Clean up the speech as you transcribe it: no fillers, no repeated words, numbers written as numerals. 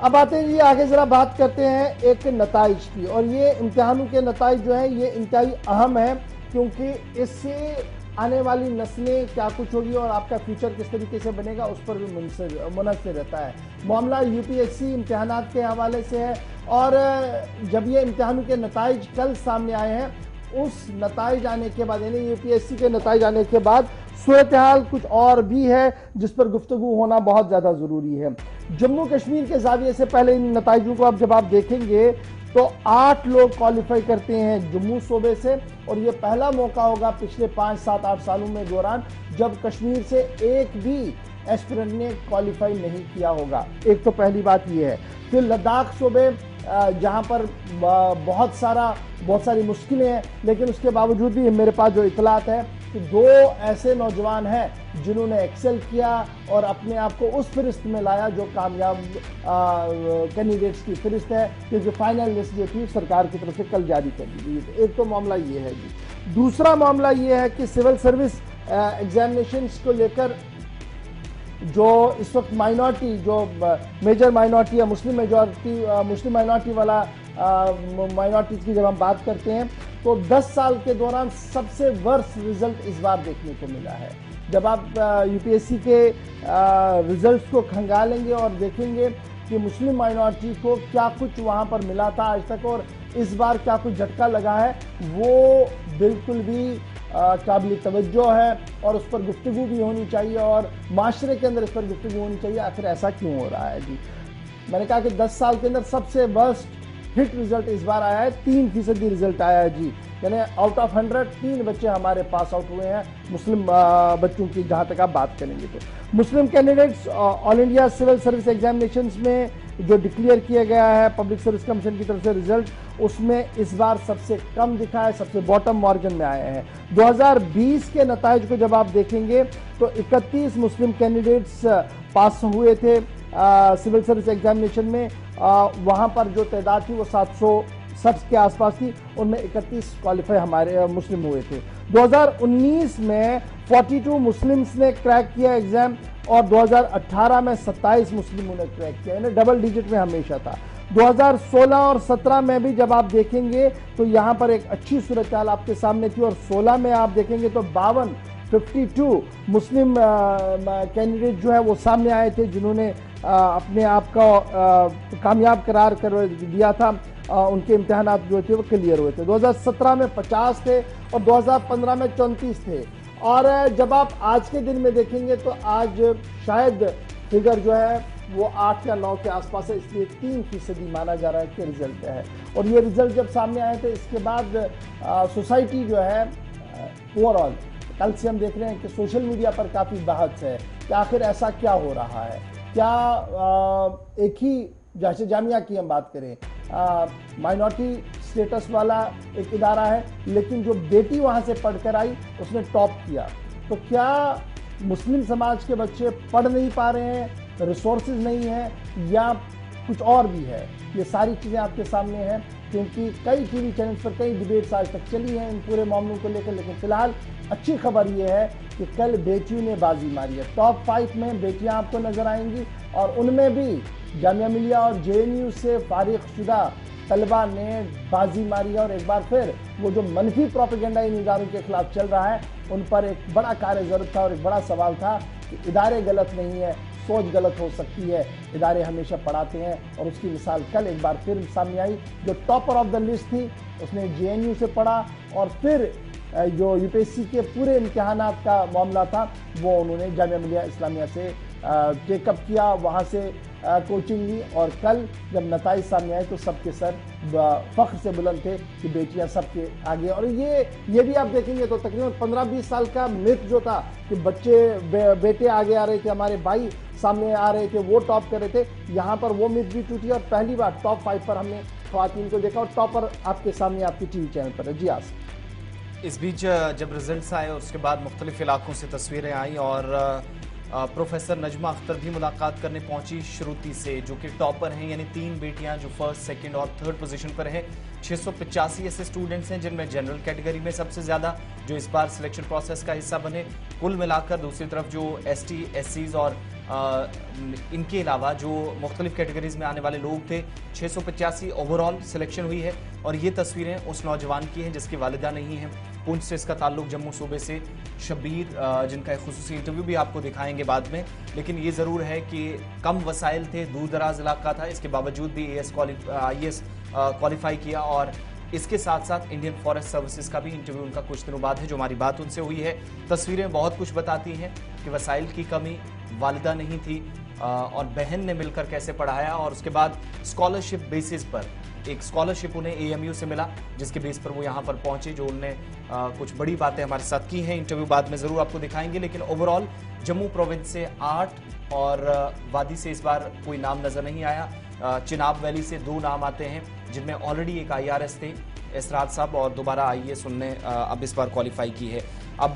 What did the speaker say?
अब आते हैं जी आगे, जरा बात करते हैं एक नताइज की। और ये इम्तिहानों के नताइज जो है ये इंतहाई अहम है, क्योंकि इससे आने वाली नस्लें क्या कुछ होगी और आपका फ्यूचर किस तरीके से बनेगा उस पर भी मुनसर रहता है। मामला यूपीएससी इम्तिहानात के हवाले से है। और जब ये इम्तिहानों के नताइज कल सामने आए हैं, उस नताइज आने के बाद, यानी यूपीएससी के नताइज आने के बाद सूरत हाल कुछ और भी है जिस पर गुफ्तगू होना बहुत ज़्यादा ज़रूरी है। जम्मू कश्मीर के जाविये से पहले इन नताइजों को अब जब आप देखेंगे तो 8 लोग क्वालिफाई करते हैं जम्मू सूबे से, और ये पहला मौका होगा पिछले 5, 7, 8 सालों में दौरान जब कश्मीर से एक भी एस्पिरेंट ने क्वालिफाई नहीं किया होगा। एक तो पहली बात ये है। फिर लद्दाख सूबे जहां पर बहुत सारी मुश्किलें हैं, लेकिन उसके बावजूद भी मेरे पास जो इतलात है कि 2 ऐसे नौजवान हैं जिन्होंने एक्सेल किया और अपने आप को उस फहरिस्त में लाया जो कामयाब कैंडिडेट्स की फहरिस्त है, क्योंकि फाइनल लिस्ट जो थी सरकार की तरफ से कल जारी कर दी गई है। एक तो मामला ये है जी। दूसरा मामला ये है कि सिविल सर्विस एग्जामिनेशंस को लेकर जो इस वक्त माइनॉरिटी, जो मेजर माइनॉरिटी या मुस्लिम माइनॉरिटी वाला माइनॉरिटी की जब हम बात करते हैं तो 10 साल के दौरान सबसे वर्स्ट रिजल्ट इस बार देखने को मिला है। जब आप यूपीएससी के रिजल्ट्स को खंगालेंगे और देखेंगे कि मुस्लिम माइनॉरिटी को क्या कुछ वहां पर मिला था आज तक और इस बार क्या कुछ झटका लगा है, वो बिल्कुल भी काबिल तवज्जो है और उस पर गुफ्तगू भी होनी चाहिए और माशरे के अंदर इस पर गुफ्तगू होनी चाहिए। आखिर ऐसा क्यों हो रहा है जी? मैंने कहा कि 10 साल के अंदर सबसे वर्स्ट हिट रिजल्ट इस बार आया है, 3% रिजल्ट आया है जी। यानी आउट ऑफ 100 3 बच्चे हमारे पास आउट हुए हैं मुस्लिम बच्चों की। जहां तक आप बात करेंगे तो Muslim candidates all India civil service examinations में जो डिक्लेयर किया गया है पब्लिक सर्विस कमीशन की तरफ से रिजल्ट, उसमें इस बार सबसे कम दिखा है, सबसे बॉटम मार्जिन में आए हैं। 2020 के नताइज को जब आप देखेंगे तो 31 मुस्लिम कैंडिडेट्स पास हुए थे सिविल सर्विस एग्जामिनेशन में। वहां पर जो तादाद थी वो 760 के आसपास थी, उनमें 31 क्वालिफाई हमारे मुस्लिम हुए थे। 2019 में 42 मुस्लिम्स ने क्रैक किया एग्जाम और 2018 में 27 मुस्लिमों ने क्रैक किया, यानी डबल डिजिट में हमेशा था। 2016 और 17 में भी जब आप देखेंगे तो यहां पर एक अच्छी सूरत हाल आपके सामने थी और 16 में आप देखेंगे तो 52 मुस्लिम कैंडिडेट जो है वो सामने आए थे जिन्होंने अपने आप का कामयाब करार कर दिया था। उनके इम्तिहानात जो थे वो क्लियर हुए थे। 2017 में 50 थे और 2015 में 34 थे। और जब आप आज के दिन में देखेंगे तो आज शायद फिगर जो है वो 8 या 9 के आसपास है, इसलिए 3% माना जा रहा है कि रिजल्ट है। और ये रिजल्ट जब सामने आए थे इसके बाद सोसाइटी जो है ओवरऑल, कल से हम देख रहे हैं कि सोशल मीडिया पर काफ़ी बहस है कि आखिर ऐसा क्या हो रहा है। क्या एक ही, जैसे जामिया की हम बात करें, माइनॉरिटी स्टेटस वाला एक इदारा है, लेकिन जो बेटी वहाँ से पढ़कर आई उसने टॉप किया, तो क्या मुस्लिम समाज के बच्चे पढ़ नहीं पा रहे हैं, रिसोर्सेज नहीं है, या कुछ और भी है? ये सारी चीज़ें आपके सामने हैं, क्योंकि कई टीवी चैनल्स पर कई डिबेट्स आज तक चली हैं इन पूरे मामलों को लेकर। लेकिन फिलहाल अच्छी खबर यह है कि कल बेटियों ने बाजी मारी है। टॉप 5 में बेटियां आपको नजर आएंगी और उनमें भी जामिया मिलिया और जेएनयू से फारिगशुदा तलबा ने बाजी मारी है। और एक बार फिर वो जो मनफी प्रोपेगेंडा इन इदारों के खिलाफ चल रहा है उन पर एक बड़ा कार्य जरूरत था और एक बड़ा सवाल था कि इदारे गलत नहीं है, सोच गलत हो सकती है, इदारे हमेशा पढ़ाते हैं। और उसकी मिसाल कल एक बार फिर सामने आई। जो टॉपर ऑफ द लिस्ट थी उसने जेएनयू से पढ़ा और फिर जो यूपीएससी के पूरे इम्तिहानात का मामला था वो उन्होंने जामिया मिलिया इस्लामिया से टेकअप किया, वहाँ से कोचिंग ली। और कल जब नताइज सामने आए तो सबके सर फख्र से बुलंद थे कि बेटियां सबके आगे। और ये भी आप देखेंगे तो तकरीबन 15-20 साल का मिथ जो था कि बेटे आगे आ रहे थे, हमारे भाई सामने आ रहे थे, वो टॉप कर रहे थे, यहाँ पर वो मिथ भी टूटी और पहली बार टॉप 5 पर हमने ख्वातीन को देखा और टॉपर आपके सामने आपकी टीवी चैनल पर है। जी आस इस बीच जब रिजल्ट्स आए और उसके बाद मुख्तलिफ इलाकों से तस्वीरें आई और प्रोफेसर नजमा अख्तर भी मुलाकात करने पहुंची श्रुति से, जो कि टॉपर हैं, यानी 3 बेटियां जो फर्स्ट, सेकंड और थर्ड पोजीशन पर हैं। 685 ऐसे स्टूडेंट्स हैं जिनमें जनरल कैटेगरी में सबसे ज़्यादा जो इस बार सिलेक्शन प्रोसेस का हिस्सा बने। कुल मिलाकर दूसरी तरफ जो ST, SCs और इनके अलावा जो मुख्तलिफ कैटेगरीज में आने वाले लोग थे, 685 ओवरऑल सिलेक्शन हुई है। और ये तस्वीरें उस नौजवान की हैं जिसकी वालिदा नहीं है। पुंछ से इसका ताल्लुक जम्मू सूबे से शब्बीर, जिनका एक खुसूसी इंटरव्यू भी आपको दिखाएंगे बाद में। लेकिन ये ज़रूर है कि कम वसाइल थे, दूर दराज इलाका था, इसके बावजूद भी IAS क्वालिफाई किया। और इसके साथ साथ इंडियन फॉरेस्ट सर्विसेज का भी इंटरव्यू उनका कुछ दिनों बाद है, जो हमारी बात उनसे हुई है। तस्वीरें बहुत कुछ बताती हैं कि वसाइल की कमी, वालिदा नहीं थी और बहन ने मिलकर कैसे पढ़ाया। और उसके बाद स्कॉलरशिप बेसिस पर एक स्कॉलरशिप उन्हें AMU से मिला, जिसके बेस पर वो यहाँ पर पहुंचे, जो उनने कुछ बड़ी बातें हमारे साथ की हैं। इंटरव्यू बाद में ज़रूर आपको दिखाएंगे। लेकिन ओवरऑल जम्मू प्रोविंस से 8 और वादी से इस बार कोई नाम नज़र नहीं आया। चिनाब वैली से 2 नाम आते हैं, जिनमें ऑलरेडी एक IRS थे, एसराज साहब, और दोबारा IAS उनने अब इस बार क्वालिफाई की है। अब